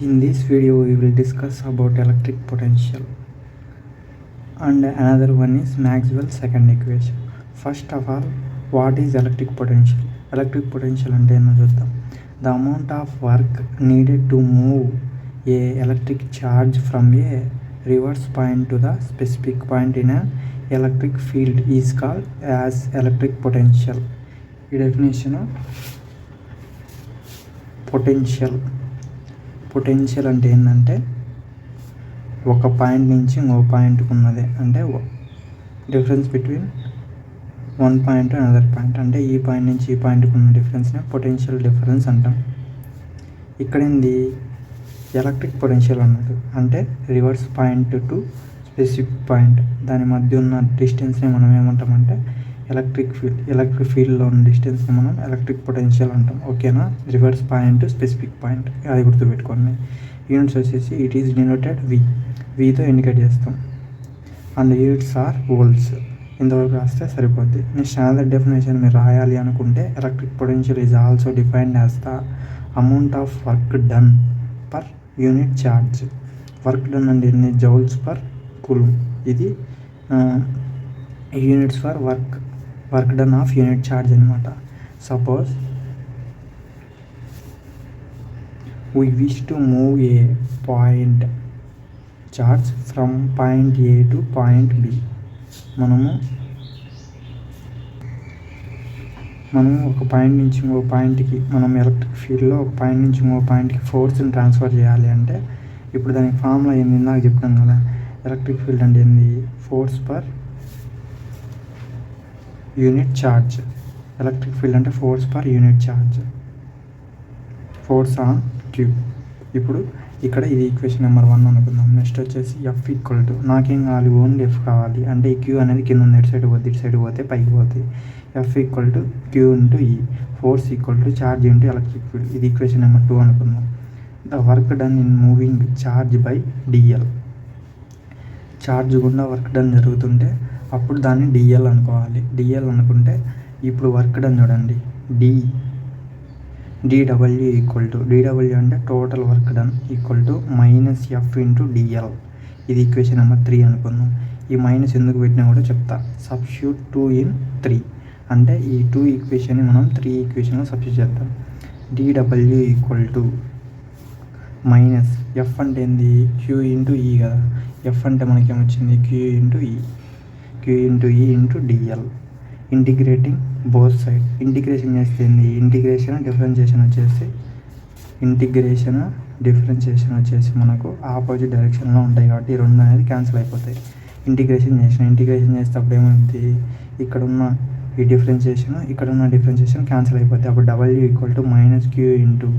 In this video we will discuss about electric potential and another one is Maxwell's second equation. First of all, what is electric potential? Electric potential ante enna chuddam. The amount of work needed to move a electric charge from a reverse point to the specific point in an electric field is called as electric potential. The definition of potential అంటే ఏంటంటే ఒక point నుంచి ఇంకో పాయింట్కి ఉన్నది, అంటే difference between one point another point, అంటే ఈ పాయింట్ నుంచి ఈ పాయింట్కి ఉన్న డిఫరెన్స్ని పొటెన్షియల్ డిఫరెన్స్ అంటాం. ఇక్కడ ఏంది ఎలక్ట్రిక్ పొటెన్షియల్ అన్నట్టు, అంటే reverse point to specific point దాని మధ్య ఉన్న డిస్టెన్స్ని మనం ఏమంటామంటే ఎలక్ట్రిక్ ఫీల్డ్లో ఉన్న డిస్టెన్స్ని మనం ఎలక్ట్రిక్ పొటెన్షియల్ అంటాం. ఓకేనా, రివర్స్ పాయింట్ స్పెసిఫిక్ పాయింట్, అది గుర్తుపెట్టుకోండి. యూనిట్స్ వచ్చేసి ఇట్ ఈస్ డినోటెడ్ వితో ఇండికేట్ చేస్తాం అండ్ యూనిట్స్ ఆర్ వోల్ట్స్. ఇంతవరకు రాస్తే సరిపోద్ది. నెక్స్ట్ అనదర్ డెఫినేషన్ మీరు రాయాలి అనుకుంటే electric potential is also defined as the amount of work done per unit charge. Work done అంటే ఎన్ని జౌల్స్ పర్ కూలుంబ్. ఇది units for work done of unit charge అనమాట. Suppose we wish to move a point charge from point A to point B. మనము ఒక point నుంచి ఇంకో పాయింట్కి మనం ఎలక్ట్రిక్ ఫీల్డ్లో ఒక పాయింట్ నుంచి ఇంకో పాయింట్కి ఫోర్స్ని ట్రాన్స్ఫర్ చేయాలి అంటే ఇప్పుడు దానికి ఫార్ములా ఏంది, ఇందాక చెప్తాం కదా. ఎలక్ట్రిక్ ఫీల్డ్ అంటే ఏంది, force per unit charge. Electric field అంటే force per unit charge, force on Q. ఇప్పుడు ఇక్కడ ఇది ఈక్వేషన్ నెంబర్ 1 అనుకుందాం. నెక్స్ట్ వచ్చేసి ఎఫ్ ఈక్వల్ టు, నాకేం కావాలి, ఓన్లీ ఎఫ్ కావాలి. అంటే ఈ క్యూ అనేది కింద ఉంది, ఇటు సైడ్ పోతే ఇటు సైడ్ పోతే పైకి పోతుంది. F equal to Q into E, force equal to charge into electric field. ఇది ఈక్వేషన్ నెంబర్ 2 అనుకుందాం. The work done in moving charge by DL. Charge గుండా వర్క్ డన్ జరుగుతుంటే అప్పుడు దాన్ని డిఎల్ అనుకోవాలి. డిఎల్ అనుకుంటే ఇప్పుడు వర్క్ డన్ చూడండి, dW ఈక్వల్ టు, dW అంటే total work done equal to minus F into DL. ఇది ఈక్వేషన్ నెంబర్ 3 అనుకుందాం. ఈ మైనస్ ఎందుకు పెట్టినా కూడా చెప్తా. సబ్స్టిట్యూట్ 2 in 3 అంటే ఈ 2 ఈక్వేషన్ని మనం 3 ఈక్వేషన్లో సబ్స్టిట్యూట్ చేద్దాం. dW equal to minus F అంటే ఏంది, క్యూ ఇంటూ ఈ కదా. ఎఫ్ అంటే మనకేమొచ్చింది, క్యూ ఇంటూ ఈ into DL. Integrating both side. Integration చేస్తే ఇంటిగ్రేషన్ డిఫరెన్షియేషన్ వచ్చేసి మనకు ఆపోజిట్ డైరెక్షన్లో ఉంటాయి కాబట్టి ఈ రెండు అనేది క్యాన్సిల్ అయిపోతాయి. ఇంటిగ్రేషన్ చేసేటప్పుడు ఏమైంది, ఇక్కడ ఉన్న ఈ డిఫరెన్షియేషన్ ఇక్కడ ఉన్న డిఫరెన్షియేషన్ క్యాన్సిల్ అయిపోతాయి. అప్పుడు W equal to minus Q into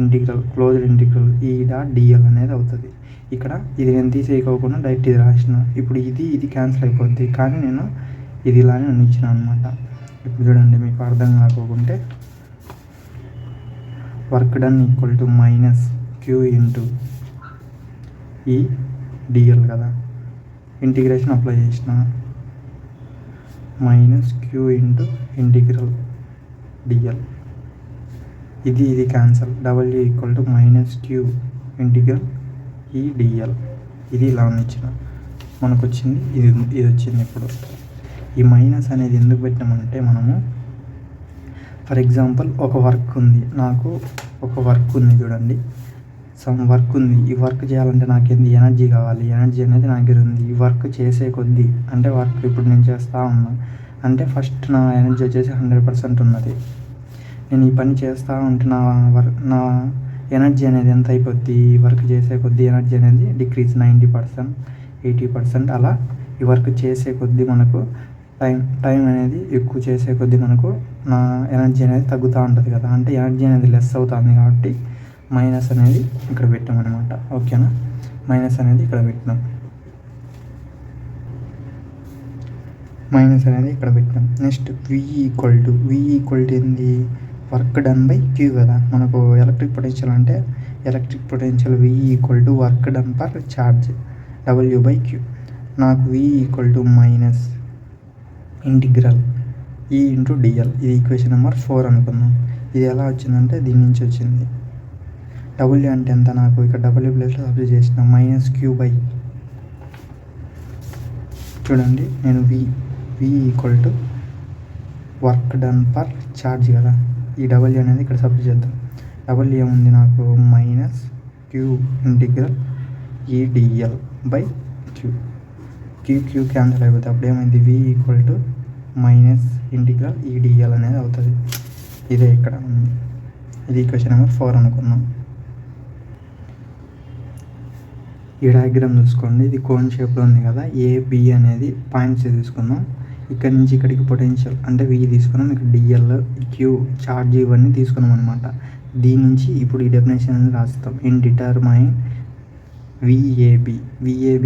integral closed integral E dot dl అనేది అవుతుంది. ఇక్కడ ఇది నేను తీసేయకోకుండా డైరెక్ట్ ఇది రాసిన. ఇప్పుడు ఇది క్యాన్సిల్ అయిపోద్ది, కానీ నేను ఇది ఇలానే ఇచ్చిన అనమాట. ఇప్పుడు చూడండి, మీకు అర్థం కాకోకుంటే work done equal to minus Q into E DL కదా. ఇంటిగ్రేషన్ అప్లై చేసిన minus Q into integral DL. ఇది cancel. W equal to minus Q integral E DL. ఇది ఇలా ఇచ్చిన మనకు వచ్చింది, ఇది వచ్చింది. ఇప్పుడు ఈ మైనస్ అనేది ఎందుకు పెట్టామంటే మనము ఫర్ ఎగ్జాంపుల్ ఒక వర్క్ ఉంది, నాకు ఒక వర్క్ ఉంది చూడండి, సమ్ వర్క్ ఉంది. ఈ వర్క్ చేయాలంటే నాకేంది, ఎనర్జీ కావాలి. ఎనర్జీ అనేది నా దగ్గర ఉంది. ఈ వర్క్ చేసే కొద్దీ అంటే వర్క్ ఇప్పుడు నేను చేస్తూ ఉన్నా అంటే ఫస్ట్ నా ఎనర్జీ వచ్చేసి 100% ఉన్నది. నేను ఈ పని చేస్తూ ఉంటే నా ఎనర్జీ అనేది ఎంత అయిపోద్ది, ఈ వర్క్ చేసే కొద్దీ ఎనర్జీ అనేది డిక్రీజ్ 90%, 80% అలా. ఈ వర్క్ చేసే కొద్దీ మనకు టైం అనేది ఎక్కువ చేసే కొద్దీ మనకు నా ఎనర్జీ అనేది తగ్గుతూ ఉంటుంది కదా. అంటే ఎనర్జీ అనేది లెస్ అవుతుంది కాబట్టి మైనస్ అనేది ఇక్కడ పెట్టాం అనమాట. ఓకేనా, మైనస్ అనేది ఇక్కడ పెట్టినాం. నెక్స్ట్ V ఈక్వల్ టు ఏంది, వర్క్ డన్ బై క్యూ కదా. మనకు ఎలక్ట్రిక్ పొటెన్షియల్ అంటే V equal to work done per charge W by Q. నాకు V equal to minus integral E into DL. ఇది ఈక్వేషన్ నెంబర్ 4 అనుకుందాం. ఇది ఎలా వచ్చిందంటే దీని నుంచి వచ్చింది. డబ్ల్యూ అంటే ఎంత, నాకు ఇక్కడ డబ్ల్యూ ప్లేస్లో సబ్స్టిట్యూట్ చేసిన -q బై, చూడండి నేను v equal to work done per charge కదా, ఈ డబ్ల్యూ అనేది ఇక్కడ సబ్స్టిట్యూట్ చేద్దాం. డబ్ల్యూ ఏముంది నాకు -q integral EDL by q cancel అయిపోతుంది. అప్పుడు ఏమైంది v equal to integral EDL అనేది అవుతుంది. ఇదే ఇక్కడ ఉంది, ఇది ఈక్వేషన్ నెంబర్ 4 అనుకున్నాం. ఈ డయాగ్రామ్ చూసుకోండి, ఇది కోన్ షేప్లో ఉంది కదా, AB అనేది పాయింట్స్ తీసుకుందాం. ఇక్కడ నుంచి ఇక్కడికి పొటెన్షియల్ అంటే V తీసుకున్నాం, ఇక్కడ DL Q చార్జ్ ఇవన్నీ తీసుకున్నాం అనమాట. దీని నుంచి ఇప్పుడు ఈ డెఫినేషన్ అనేది రాస్తాం. ఇన్ డిటర్మైన్ VAB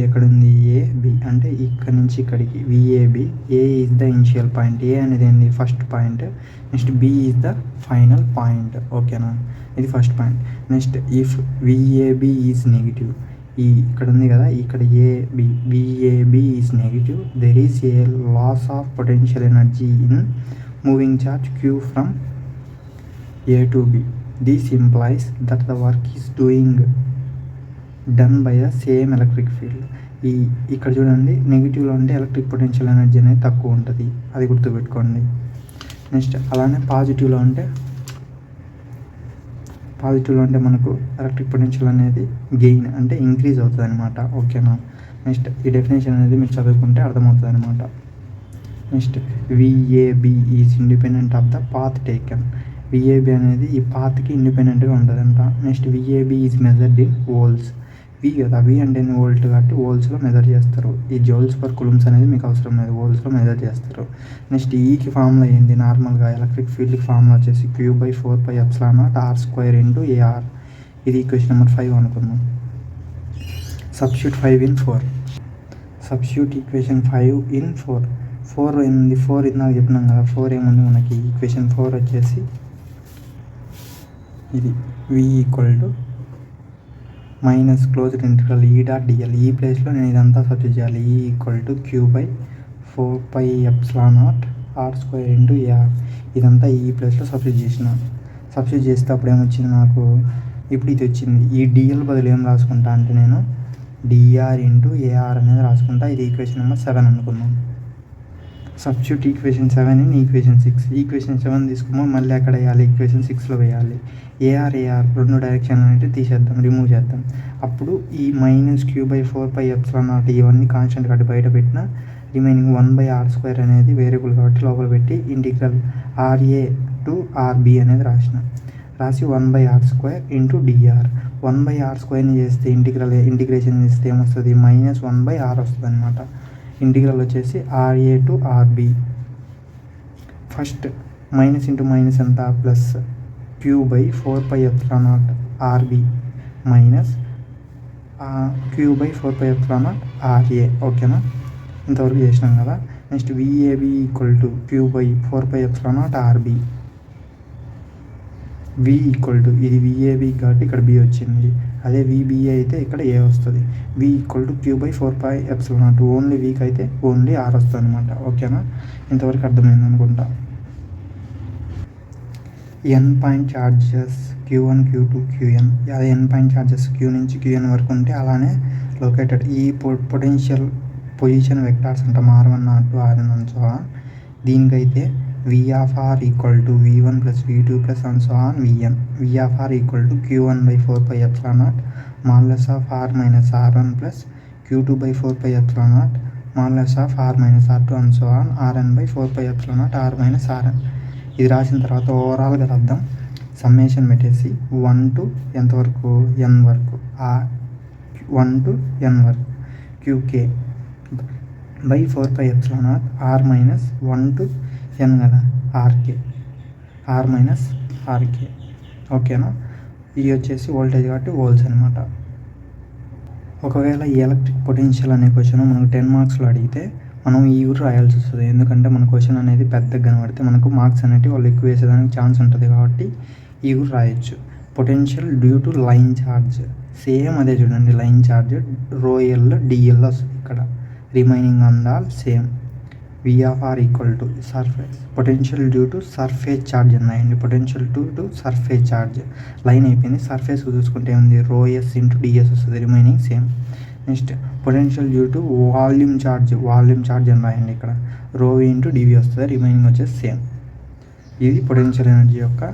ఎక్కడ ఉంది, AB అంటే ఇక్కడ నుంచి ఇక్కడికి VAB, A is the initial point, A అనేది ఏంది first point, next B is the final point. ఓకేనా, ఇది first point. Next if VAB is negative, ఇక్కడ ఉంది కదా, ఇక్కడ VAB is negative, there is a loss of potential energy in moving charge Q from A to B. This implies that the work is done by the same electric field. ఇక్కడ చూడండి, నెగిటివ్లో ఉంటే electric potential energy అనేది తక్కువ ఉంటుంది, అది గుర్తుపెట్టుకోండి. Next అలానే పాజిటివ్లో ఉంటే మనకు ఎలక్ట్రిక్ పొటెన్షియల్ అనేది గెయిన్ అంటే ఇంక్రీజ్ అవుతుంది అనమాట. ఓకేనా, నెక్స్ట్ ఈ డెఫినేషన్ అనేది మీరు చదువుకుంటే అర్థమవుతుంది అనమాట. Next VAB is independent of the path taken. VAB అనేది ఈ పాత్కి ఇండిపెండెంట్గా ఉంటుందంట. Next VAB is measured in volts. V కదా, V అంటే వోల్ట్ కాబట్టి వోల్స్లో మెజర్ చేస్తారు. ఈ జౌల్స్ పర్ కులమ్స్ అనేది మీకు అవసరం లేదు, వోల్స్లో మెజర్ చేస్తారు. నెక్స్ట్ ఈకి ఫార్ములా ఏంది, నార్మల్గా ఎలక్ట్రిక్ ఫీల్డ్కి ఫార్ములా వచ్చేసి Q/4πε0r² × AR. ఇది ఈక్వేషన్ నెంబర్ 5 అనుకుందాం. Substitute 5 in 4. Substitute equation 5 in 4. 4 ఏముంది, 4 ఇందాక చెప్పినాం కదా, 4 ఏముంది మనకి ఈక్వేషన్ 4 వచ్చేసి ఇది V equal to closed integral E.dl. ఈ ప్లేస్లో నేను ఇదంతా సబ్స్టిట్యూట్ చేయాలి. E equal to Q/4πε0r² × AR. ఇదంతా ఈ ప్లేస్లో సబ్స్టిట్యూట్ చేస్తే అప్పుడు ఏమొచ్చింది నాకు, ఇప్పుడు ఇది వచ్చింది. ఈ DL బదులు ఏం రాసుకుంటా అంటే నేను dr × AR అనేది రాసుకుంటా. ఇది ఈక్వేషన్ నెంబర్ 7 అనుకుందాం. Substitute equation 7 in equation 6. Equation 7 తీసుకున్నాం, మళ్ళీ అక్కడ వేయాలి, ఈక్వేషన్ 6లో వేయాలి. AR రెండు డైరెక్షన్ అనేది తీసేద్దాం, రిమూవ్ చేద్దాం. అప్పుడు ఈ -Q/4πε0 ఇవన్నీ కాన్స్టెంట్ కాబట్టి బయట పెట్టిన రిమైనింగ్ 1/r² అనేది వేరియబుల్ కాబట్టి లోపల పెట్టి ఇంటిగ్రల్ RA to RB అనేది రాసి 1/r² × dr. 1/r² చేస్తే ఇంటిగ్రేషన్ చేస్తే ఏమొస్తుంది, -1/r వస్తుంది అనమాట. ఇంటిగ్రల్ వచ్చేసి RA to RB. First minus into minus ఎంత, plus Q/4πε0 RB minus Q/4πε0 RA. ఓకేనా, ఇంతవరకు చేసినాం కదా. Next VAB equal to Q/4πε0 RB. V equal to, ఇది VAB కాబట్టి ఇక్కడ B వచ్చింది, అదే VBA అయితే ఇక్కడ A వస్తుంది. V equal to Q/4πε0, only Vకి అయితే ఓన్లీ R వస్తుంది అనమాట. ఓకేనా, ఇంతవరకు అర్థమైంది అనుకుంటా. N point charges Q1 Q2 Qn, అదే N పాయింట్ ఛార్జెస్ Q నుంచి Qn వరకు ఉంటే అలానే లొకేటెడ్. ఈ పొటెన్షియల్ పొజిషన్ వెక్టార్స్ అంటాం, R1 R2 Rn and so on. దీనికైతే V(r) equal to V1 + V2 + and so on Vn. V(r) equal to Q1/4πε0 modulus of R - R1 + Q2/4πε0 modulus of R - R2 and so on Rn/4πε0 R - Rn. ఇది రాసిన తర్వాత ఓవరాల్గా రాద్దాం. Summation పెట్టేసి 1 to ఎంతవరకు, n వరకు, 1 to n వరకు Qk/4πε0 R - 1 to n కదా, Rk R - Rk. ఓకేనా, ఇది వచ్చేసి వోల్టేజ్ కాబట్టి వోల్ట్స్ అనమాట. ఒకవేళ ఈ ఎలక్ట్రిక్ పొటెన్షియల్ అనే క్వశ్చన్ మనకు 10 మార్క్స్లో అడిగితే మనం ఈ ఊరు రాయాల్సి వస్తుంది. ఎందుకంటే మన క్వశ్చన్ అనేది పెద్దగా కనబడితే మనకు మార్క్స్ అనేవి వాళ్ళు ఎక్కువ వేసేదానికి ఛాన్స్ ఉంటుంది కాబట్టి ఈ ఊరు రాయొచ్చు. Potential due to line charge, same అదే చూడండి, లైన్ ఛార్జ్ ρl dl వస్తుంది ఇక్కడ, remaining on all same. V of r equal to surface potential due to surface charge అన్నాయండి. Potential due to surface charge line అయిపోయింది. Surface చూసుకుంటే ఉంది ρs into ds వస్తుంది, remaining same. Next potential due to volume charge అని రాయండి. ఇక్కడ ρv into dv వస్తుంది, remaining వచ్చేసి సేమ్. ఇది పొటెన్షియల్ ఎనర్జీ యొక్క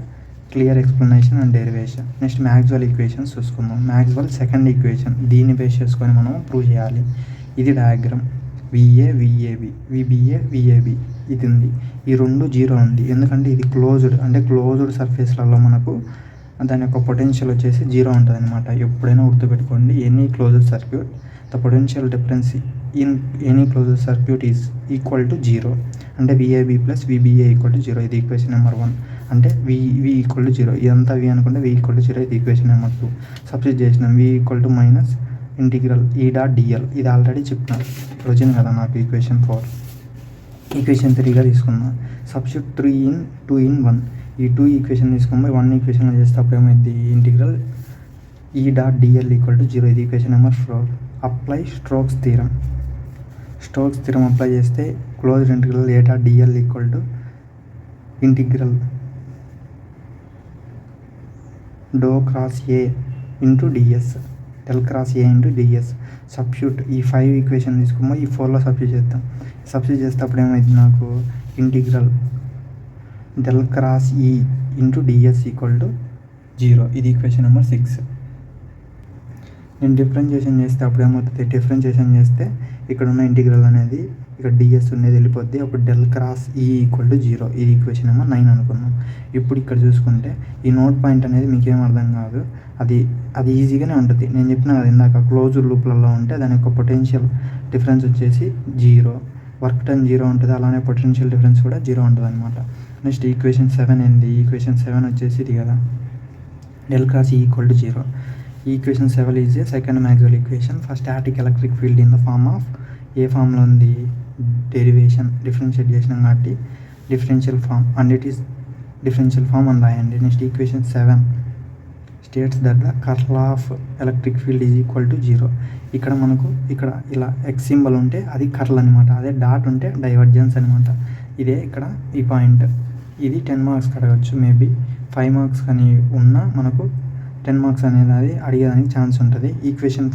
clear explanation and derivation. Next Maxwell equations చూసుకుందాం. మ్యాక్స్వెల్ సెకండ్ ఈక్వేషన్, దీన్ని బేస్ చేసుకొని మనం ప్రూవ్ చేయాలి. ఇది diagram VA VAB VBA VAB ఇది ఉంది. ఈ రెండు జీరో ఉంది, ఎందుకంటే ఇది క్లోజ్డ్ సర్ఫేస్లలో మనకు దాని యొక్క పొటెన్షియల్ వచ్చేసి జీరో ఉంటుంది అనమాట. ఎప్పుడైనా గుర్తుపెట్టుకోండి, any closed circuit the potential difference in any closed circuit is equal to zero. అంటే VAB plus VBA equal to zero. ఇది ఈక్వేషన్ నెంబర్ 1. అంటే V ఈక్వల్ టు జీరో. ఇదంతా V అనుకుంటే V ఈక్వల్ టు జీరో. ఇది equation number 2. Substitute చేసినాం. V equal to minus integral E.dl. ఇది already చెప్పినారు, వచ్చింది కదా నాకు ఈక్వేషన్ 4. ఈక్వేషన్ 3గా తీసుకున్నాం. Substitute 2 in 1. ఈ 2 ఈక్వేషన్ తీసుకుని 1 ఈక్వేషన్లో చేస్తే అప్పుడు ఏమైంది, integral E.dl equal to zero. ఇది equation number 4. Apply Stokes theorem apply చేస్తే closed integral A.dl equal to integral del cross A into ds, del cross A into ds. Substitute ఈ 5 equation తీసుకుని ఈ 4లో సబ్స్టిట్యూట్ చేస్తే అప్పుడు ఏమైంది, నాకు integral del cross E into ds equal to zero. ఇది equation number 6. నేను డిఫరెన్షియేషన్ చేస్తే అప్పుడు ఏమవుతుంది, డిఫరెన్షియేషన్ చేస్తే ఇక్కడ ఉన్న ఇంటిగ్రల్ అనేది ఇక్కడ ds అనేది వెళ్ళిపోద్ది. అప్పుడు del cross E equal to zero. ఇది ఈక్వేషన్ నెంబర్ 9 అనుకున్నాం. ఇప్పుడు ఇక్కడ చూసుకుంటే ఈ నోట్ పాయింట్ అనేది మీకేం అర్థం కాదు, అది ఈజీగానే ఉంటుంది. నేను చెప్పిన కదా ఇందాక క్లోజ్డ్ లూప్లలో ఉంటే దాని యొక్క పొటెన్షియల్ డిఫరెన్స్ వచ్చేసి జీరో, వర్క్ డన్ జీరో ఉంటుంది, అలానే పొటెన్షియల్ డిఫరెన్స్ కూడా జీరో ఉంటుంది అనమాట. నెక్స్ట్ ఈక్వేషన్ 7 ఏంది, ఈక్వేషన్ 7 వచ్చేసి ఇది కదా, del cross E equal to zero. Equation 7 is a second Maxwell equation for static electric field in the form of, a ఫామ్లో ఉంది, డిఫరెన్షియేట్ చేసినాం కాబట్టి differential form, and it is differential form అని రాయండి. Next equation 7 states that the curl of electric field is equal to zero. ఇక్కడ మనకు ఇక్కడ ఇలా ఎక్స్ సింబల్ ఉంటే అది కర్ల్ అనమాట, అదే డాట్ ఉంటే డైవర్జెన్స్ అనమాట. ఇదే ఇక్కడ ఈ పాయింట్. ఇది 10 మార్క్స్ అడగచ్చు, మేబీ 5 మార్క్స్ కానీ ఉన్నా మనకు 10 మార్క్స్ అనేది అది అడిగేదానికి ఛాన్స్ ఉంటుంది. ఈక్వేషన్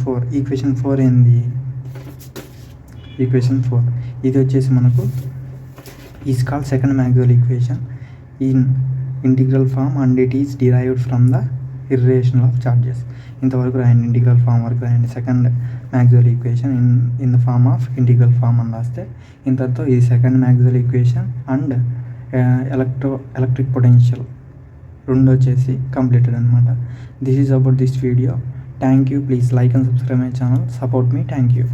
4 ఏంది, ఈక్వేషన్ 4 ఇది వచ్చేసి మనకు is called second Maxwell equation in integral form and it is derived from the irrational of charges. ఇంతవరకు రాయండి, ఇంటిగ్రల్ ఫామ్ వరకు రాయండి. Second Maxwell equation in the form of integral form అని రాస్తే ఇంతతో ఇది second Maxwell equation and electric potential రెండు వచ్చేసి కంప్లీటెడ్ అనమాట. This is about this video. Thank you. Please like and subscribe my channel. Support me. Thank you.